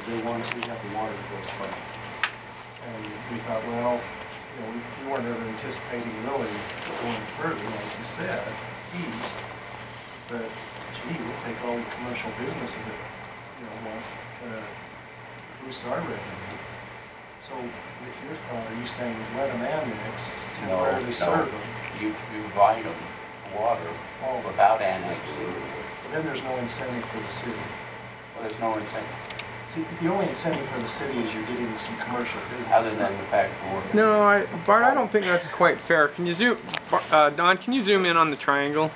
because we have the water that goes by. And we thought, well, we weren't ever anticipating really going further, like you said, east. But gee, we'll take all the commercial business of it, boost our revenue. So with your thought, are you saying let them annex, temporarily serve them? You provide them water without annexing. Then there's no incentive for the city. Well, there's no incentive. See, the only incentive for the city is you're getting some commercial business. Other than the fact that No, Bart, I don't think that's quite fair. Can you zoom, Don, can you zoom in on the triangle?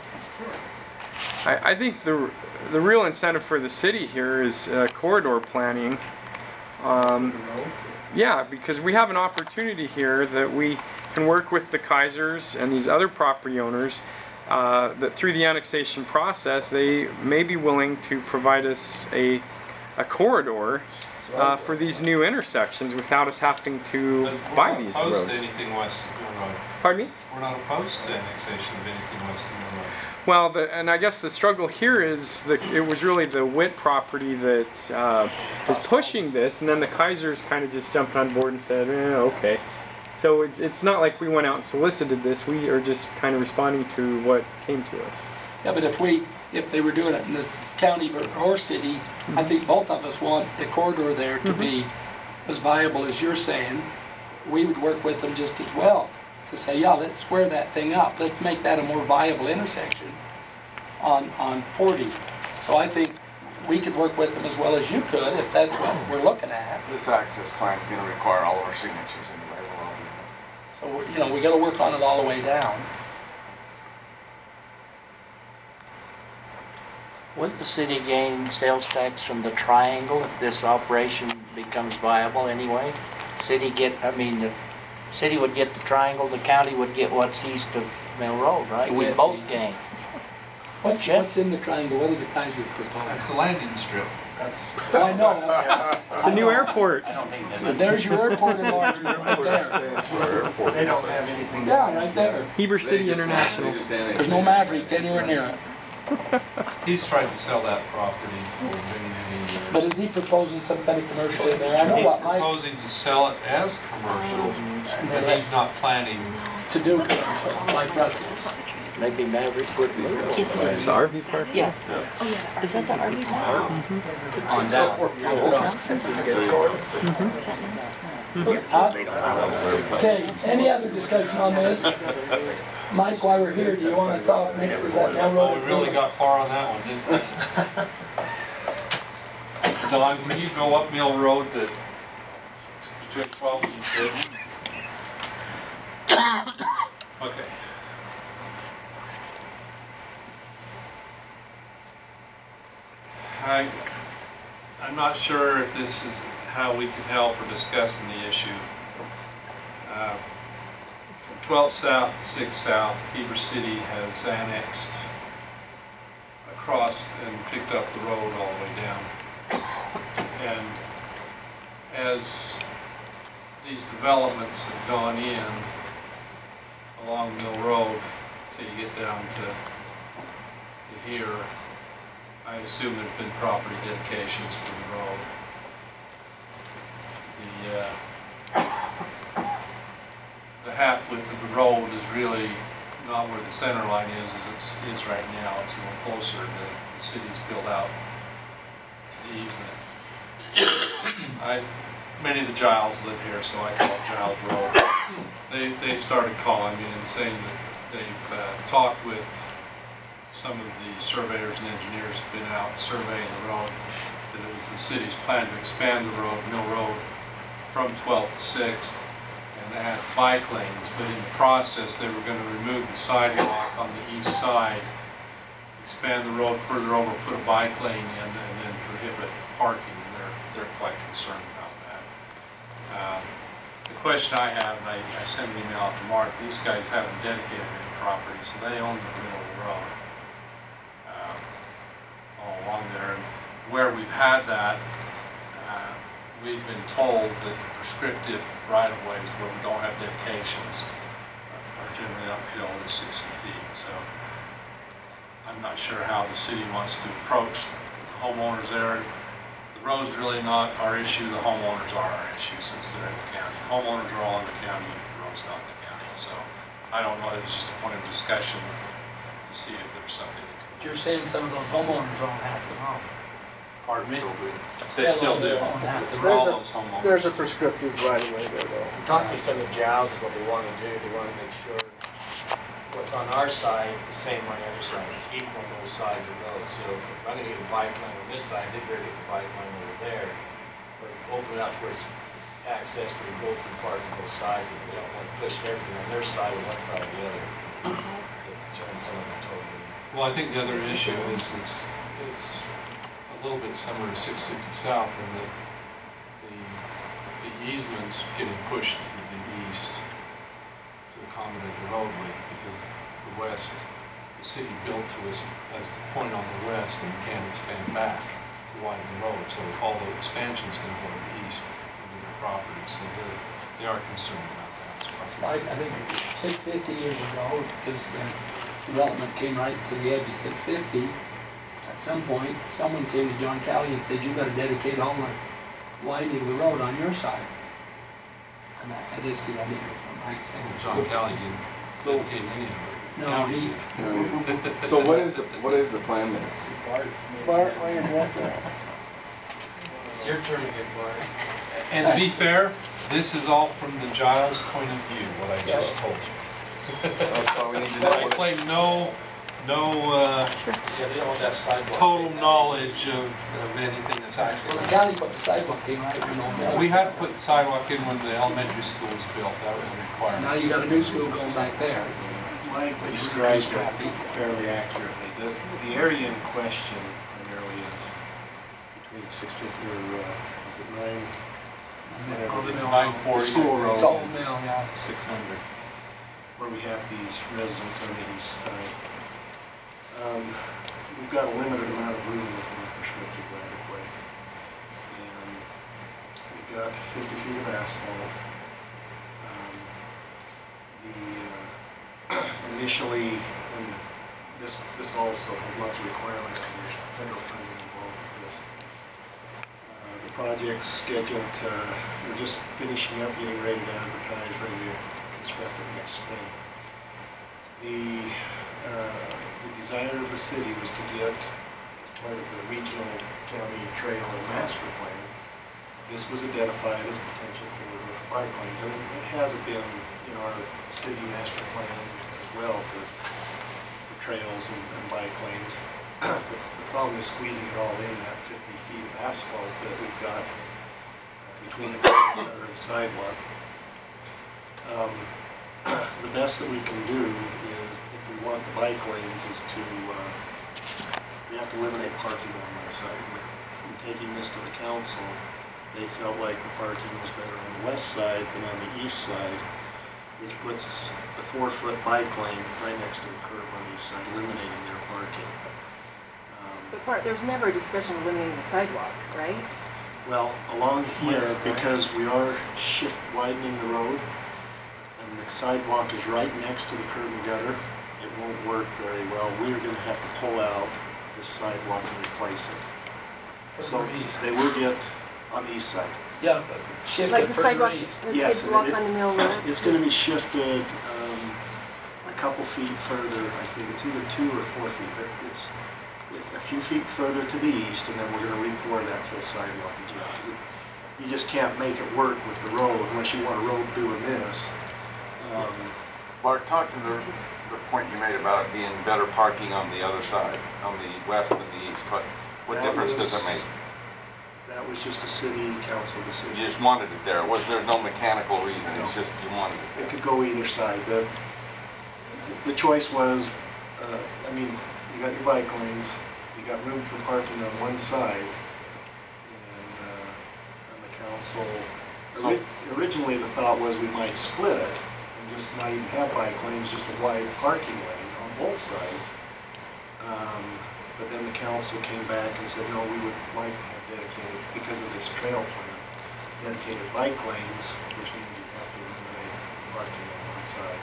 I think the real incentive for the city here is corridor planning. Yeah, because we have an opportunity here that we can work with the Kaisers and these other property owners that through the annexation process they may be willing to provide us a corridor for these new intersections without us having to buy these roads. We're not opposed to anything west of Mill Road. Pardon me? We're not opposed to annexation of anything west of Mill Road. Well, and I guess the struggle here is that it was really the Witt property that is pushing this, and then the Kaisers kind of just jumped on board and said, okay. So it's not like we went out and solicited this. We are just kind of responding to what came to us. Yeah, but if they were doing it in the county or city, I think both of us want the corridor there to be as viable as you're saying. We would work with them just as well to say, yeah, let's square that thing up. Let's make that a more viable intersection on 40. So I think we could work with them as well as you could if that's what we're looking at. This access plan is going to require all of our signatures anyway. So we got to work on it all the way down. Wouldn't the city gain sales tax from the triangle if this operation becomes viable anyway? The city would get the triangle, the county would get what's east of Mill Road, right? We both gain. What's in the triangle? What are the Kaisers proposing? That's the landing strip. I know. It's a new airport. There's your airport enlargement right there. They don't have anything. Yeah, right there. Heber City International. There's no Maverick anywhere near it. He's tried to sell that property for many years. But is he proposing some kind of commercial in there? I know He's what Mike proposing to sell it as commercial, but he's not planning. to do commercial, like Russell. Maybe Maverick would move. It's the RV park? Yeah. Oh, yeah. Is that the RV park? On that. Okay, any other discussion on this? Mike, while we're here, do you want to talk next to that Oh, railroad? we really got far on that one, didn't we? Don, can you go up Mill Road to between 12 and 15? Okay. I'm not sure if this is how we can help or discussing the issue. From 12 South to 6 South, Heber City has annexed across and picked up the road all the way down. And as these developments have gone in along Mill Road till you get down to here, I assume there have been property dedications for the road. The half width of the road is really not where the center line is as it is right now. It's more closer to the city's built out to the easement. Many of the Giles live here, so I call it Giles Road. They've started calling me and saying that they've talked with some of the surveyors and engineers have been out surveying the road, that it was the city's plan to expand the road, Mill Road, from 12th to 6th and add bike lanes, but in the process they were going to remove the sidewalk on the east side, expand the road further over, put a bike lane in, and then prohibit parking, and they're quite concerned about that. The question I have, and I sent an email out to Mark, these guys haven't dedicated any property, so they own the middle of the road. Along there, and where we've had that, we've been told that the prescriptive right-of-ways where we don't have dedications are generally uphill to 60 feet. So I'm not sure how the city wants to approach the homeowners there. The road's really not our issue, the homeowners are our issue since they're in the county. Homeowners are all in the county, the road's not in the county, so I don't know, it was just a point of discussion to see if there's something that could. You're saying some of those homeowners own half the home. Pardon me? Still do. They still do. Own half the For all home. those homeowners. There's a prescriptive right of way there though. Talking to some of the jowls is what they want to do. They want to make sure what's on our side is the same on the other side. It's equal on both sides of the road. So if I'm going to get a bike lane on this side, they better get the bike lane over there. Or open it up where it's access for you both to park on both sides. And they don't want to push everything on their side or one side or the other. It turns some of them totally. Well, I think the other issue is it's a little bit similar to 650 South in that the easement's getting pushed to the east to accommodate the roadway because the city built to us as a point on the west and can't expand back to widen the road. So all the expansion's going to go east into their property. So they are concerned about that as well. I think 650 years ago, because the development came right to the edge of 650, at some point, someone came to John Kelly and said, you've got to dedicate all the widening of the road on your side. And I just, I think from Mike saying. John Kelly didn't dedicate any of it. No, he, So what is the plan then? Bart, why you address that? It's your turn to get Bart. And to be fair, this is all from the Giles point of view, what I just told you. That's all we need to But I know. claim no Yeah, they don't want that sidewalk. total knowledge of anything that's well, actually. the county put the sidewalk in right in Old Mill. We had to put the sidewalk in when the elementary school was built, that was a requirement. Now you got a new school going back there. Mike described it fairly accurately. The area in question primarily is between 650 or, is it 9? Old Mill. 940. The school road. It's Old Mill, yeah. 600, where we have these residents on the east side. We've got a limited amount of room within the prescriptive right of way. And we've got 50 feet of asphalt. Initially, and this also has lots of requirements because there's federal funding involved with this. The project's scheduled to, we're just finishing up, getting ready to advertise, ready to construct it next spring. The desire of the city was to get, as part of the regional county trail and master plan, this was identified as potential corridor for bike lanes, and it has been in our city master plan as well for trails and bike lanes. The problem is squeezing it all in that 50 feet of asphalt that we've got between the curb and sidewalk. The best that we can do is, if we want the bike lanes, is to, we have to eliminate parking on one side. In taking this to the council, they felt like the parking was better on the west side than on the east side, which puts the 4-foot bike lane right next to the curb on the east side, eliminating their parking. But Bart, there was never a discussion of eliminating the sidewalk, right? Well, along here, because we are widening the road, and the sidewalk is right next to the curb and gutter, it won't work very well. We are going to have to pull out this sidewalk and replace it. So they will get on the east side. Yeah, but shift Like it the further sidewalk, east. the Yes, kids walk on the Mill Road? It's going to be shifted a couple feet further. I think it's either 2 or 4 feet, but it's a few feet further to the east, and then we're going to re-pour that whole sidewalk again. 'Cause you just can't make it work with the road unless you want a road doing this. Bart, talk to the point you made about it being better parking on the other side, on the west than the east. What That difference does was- it make? That was just a city council You decision. just wanted it there. There's no mechanical reason. It's No. just you wanted it It there. could go either side. The choice was, I mean, you got your bike lanes, you got room for parking on one side, and the council, originally the thought was we might split it and just not even have bike lanes, just a wide parking lane on both sides. But then the council came back and said, no, we would like to have dedicated, because of this trail plan, dedicated bike lanes, which means you have to eliminate parking on one side.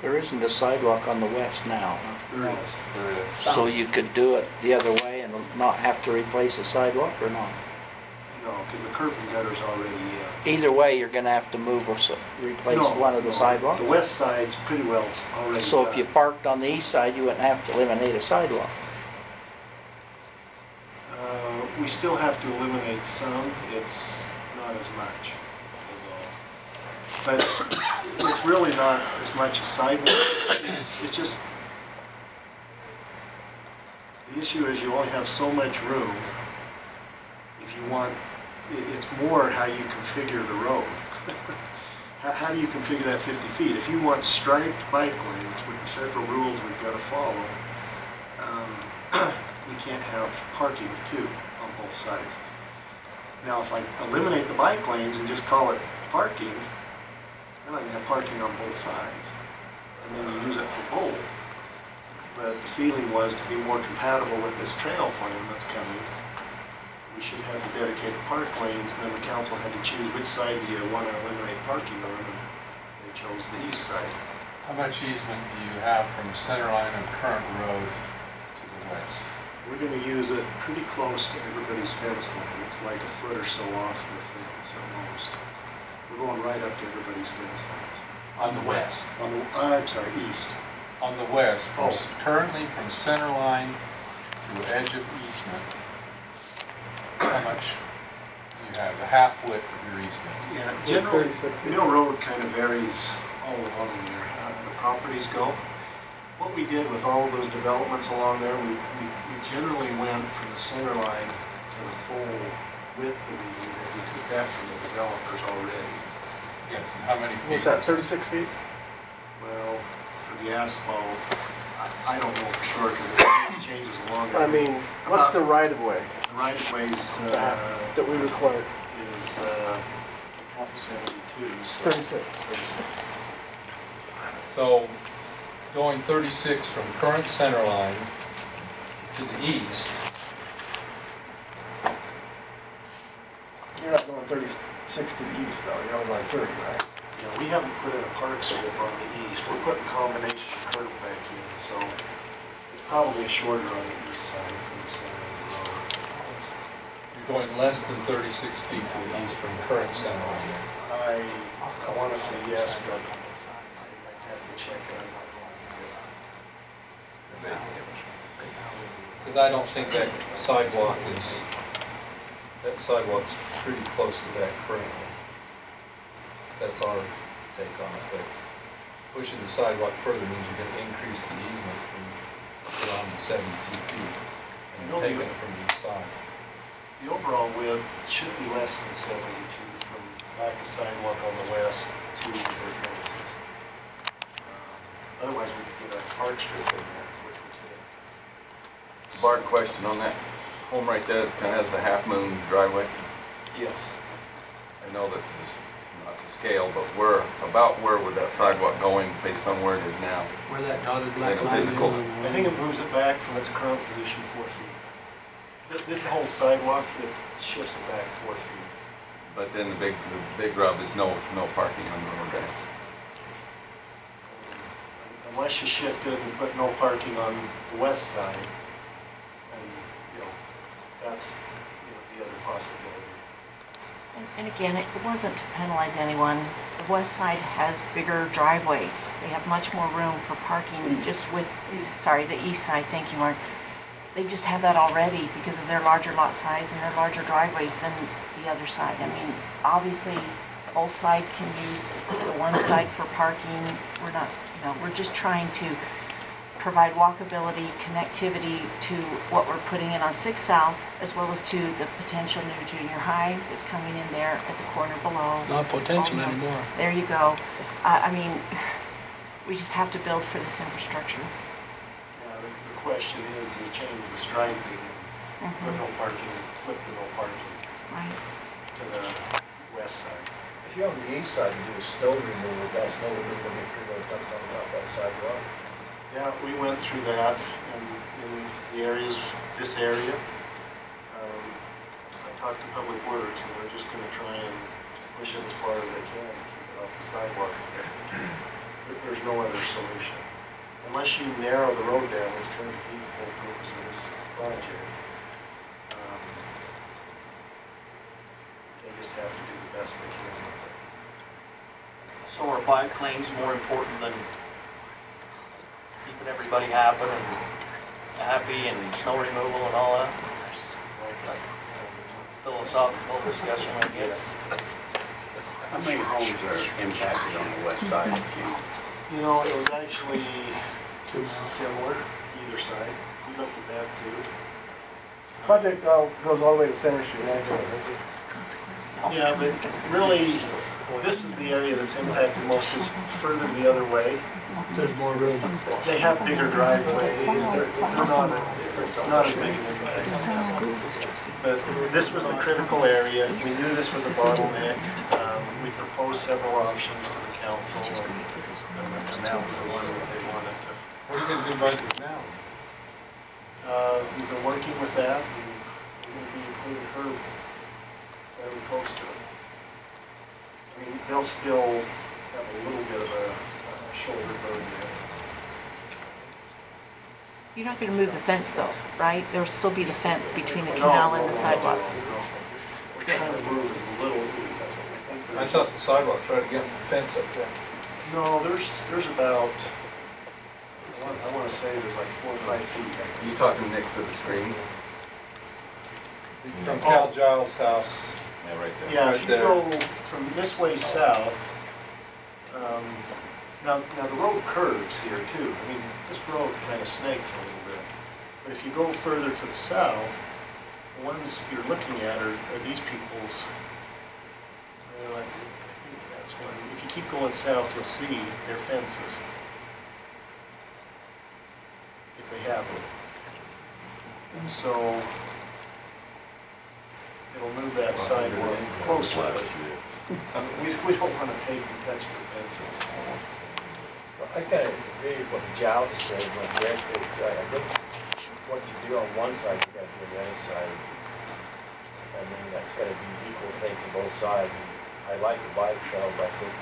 there isn't a sidewalk on the west now, There is. There it is. so you could do it the other way and not have to replace the sidewalk or not? No, because the curb and gutter's already in. Either way, you're gonna have to move or replace No, one of the no, sidewalks. The west side's pretty well already So if done. you parked on the east side, you wouldn't have to eliminate a sidewalk. We still have to eliminate some, it's not as much, is all. But it's really not as much a sidewalk, it's just, the issue is you only have so much room. If you want, it's more how you configure the road. How do you configure that 50 feet? If you want striped bike lanes with the federal rules we've got to follow, we can't have parking too on both sides. Now, if I eliminate the bike lanes and just call it parking, then I can have parking on both sides. And then you use it for both. But the feeling was to be more compatible with this trail plan that's coming, we should have the dedicated park lanes, and then the council had to choose which side do you want to eliminate parking on, and they chose the east side. How much easement do you have from center line of current road to the west? We're going to use it pretty close to everybody's fence line. It's like a foot or so off the fence at most. We're going right up to everybody's fence lines. On the west? On the, I'm sorry, east. On the west, Oh. currently from center line to edge of easement, how much do you have? The half width of your easement? Yeah, generally, Mill Road kind of varies all along there, how the properties go. What we did with all of those developments along there, we generally went from the center line to the full width that we needed. We took that from the developers already. Yes. How many feet? What's that, 36 feet? Well, for the asphalt, I don't know for sure because it changes along there. I mean, what's the right of way The right of ways that we require? is half of 72. So 36. 36. So going 36 from current center line to the east, You're not going 36 to the east though, you're only going 30, right? Yeah, we haven't put in a park strip on the east. We're putting combination curb back in, so it's probably shorter on the east side from the center of the road. you're going less than 36 feet to the east from current center line. I want to say yes, but I have to check it. I'm not positive. Because I don't think that sidewalk's pretty close to that currently. That's our take on it, but pushing the sidewalk further means you're going to increase the easement from around the 72 feet and No, taking it from the east side. The overall width should be less than 72 from back to sidewalk on the west to the fences. Otherwise, we could get a park strip in there, which we could. Bart, question on that home right there, it kind of has the half moon driveway. Yes. I know this is not to scale, but about where would that sidewalk going based on where it is now? Where that dotted black Like a line is. physical. I think it moves it back from its current position 4 feet. This whole sidewalk, it shifts it back 4 feet. But then the big rub is no parking on the road there. Unless you shift it and put no parking on the west side, and, that's, the other possibility. And again, it wasn't to penalize anyone. The west side has bigger driveways. They have much more room for parking just with, the east side, thank you, Mark. They just have that already because of their larger lot size and their larger driveways than the other side. I mean, obviously, both sides can use the one side for parking. We're not, we're just trying to provide walkability, connectivity to what we're putting in on 6 South, as well as to the potential new junior high that's coming in there at the corner below. It's not potential anymore. There you go. I mean, we just have to build for this infrastructure. The question is, do you change the striping and put no parking, flip the no parking Right. to the west side? If you're on the east side, you do a snow removal, that snow removal, you pretty much dumped on top of that sidewalk. Yeah, we went through that in the areas, this area. I talked to Public Works, and they're just going to try and push it as far as they can, keep it off the sidewalk as best they can. There's no other solution. Unless you narrow the road down, which kind of defeats the whole purpose of this project. just have to do the best they can with it. So are bike lanes more important than keeping everybody happy and snow removal and all that? Philosophical discussion, I guess. How many homes are impacted on the west side of you? You know, it was actually, it's similar, either side. We looked at that too. Project goes all the way to Center Street, Yeah, but really, this is the area that's impacted most, because further the other way, There's more room. they have bigger driveways, they're not, it's not as big an impact. But this was the critical area, we knew this was a bottleneck. We proposed several options to the council, and that was the one that they wanted to. What are you gonna do about this now? We've been working with that, and we're going to be including curb very close to it. I mean, they'll still have a little bit of a shoulder burden there. You're not going to move the fence though, right? There'll still be the fence between the canal and the sidewalk. We're trying to move as little. I thought the sidewalk right against the fence up there. No, there's about, I want to say there's like 4 or 5 feet. You talking next to the screen? From Cal Giles' house. Yeah, right there. Yeah, Right if you there. go from this way south, now the road curves here too. I mean, this road kind of snakes a little bit. But if you go further to the south, the ones you're looking at are these people's, I think that's one. If you keep going south, you'll see their fences. If they have them. And so, it'll move that sidewalk closer. We don't want to take and touch the fence. I kind of agree with what Giles said when Greg said, I think what you do on one side, you got to do on the other side. I mean, that's got to be equal thing to both sides. I like the bike trail, but I think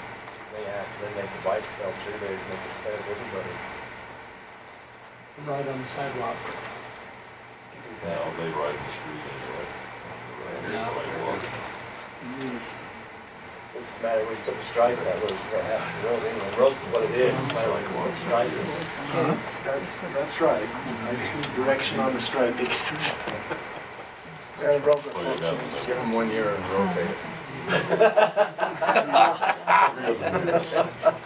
they have to then make the bike trail through there to make it fair to everybody. Right on the sidewalk. No, they ride the street anyway. They sidewalk. What's the matter when you put the stripe that way, you're gonna have the road anyway. The road's what it is, it's not like one stripe. That's right. I just need direction on the striping. And roads Put it down in the- Give them 1 year and rotate.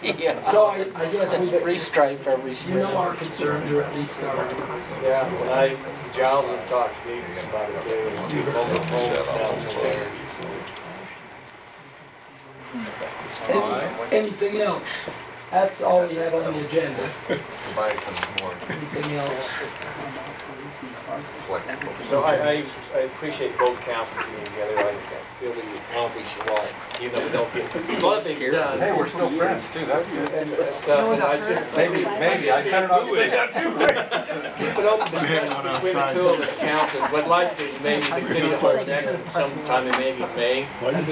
Yeah. So I guess we, Restripe every you know our concerns, or at least our, Yeah, when Giles had talked to me about it, there was 2 mobile homes down there. anything else? That's all we had on the agenda. The bike is more Anything else? flexible. So I appreciate both councils being together. I feel that we accomplished a lot, even though we don't get a lot of things done. Hey, we're still friends too, that's good. And stuff, and I just, Maybe, I better not say that too. keep an open discussion between the 2 of the councils. What I'd like to do is maybe continue for next, sometime in maybe May. And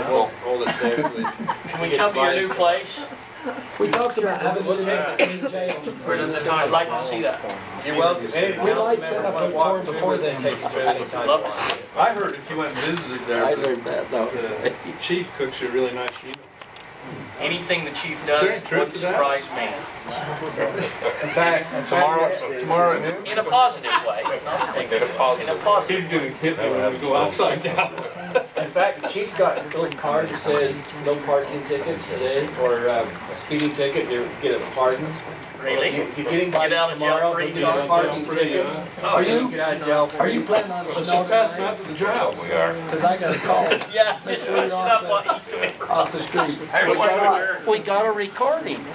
we'll hold it there so that. Can we come to your new place? We talked about having it in jail. I'd like to see that. You're welcome. We might set up a tour before then. Take it to any time. Love to see it. I heard if you went and visited there, I learned that though. the chief cooks you a really nice meal. Anything the chief does Trip would to that? surprise me. In fact, Tomorrow at noon? In a positive way. In a positive. He's gonna hit me when we go outside now. in fact, the chief's got a little card that says no parking tickets today, or speeding ticket, you get a pardon. Really? If you're getting by Get out of jail tomorrow, free, there'll be no John. parking tickets. Are you- Get out of jail free. Are you planning on Let's snow just pass them tonight? out to the Giles. We are. Cause I got a call Yeah, just push it up on East of River. off the street. Hey, what's your- We got a recording.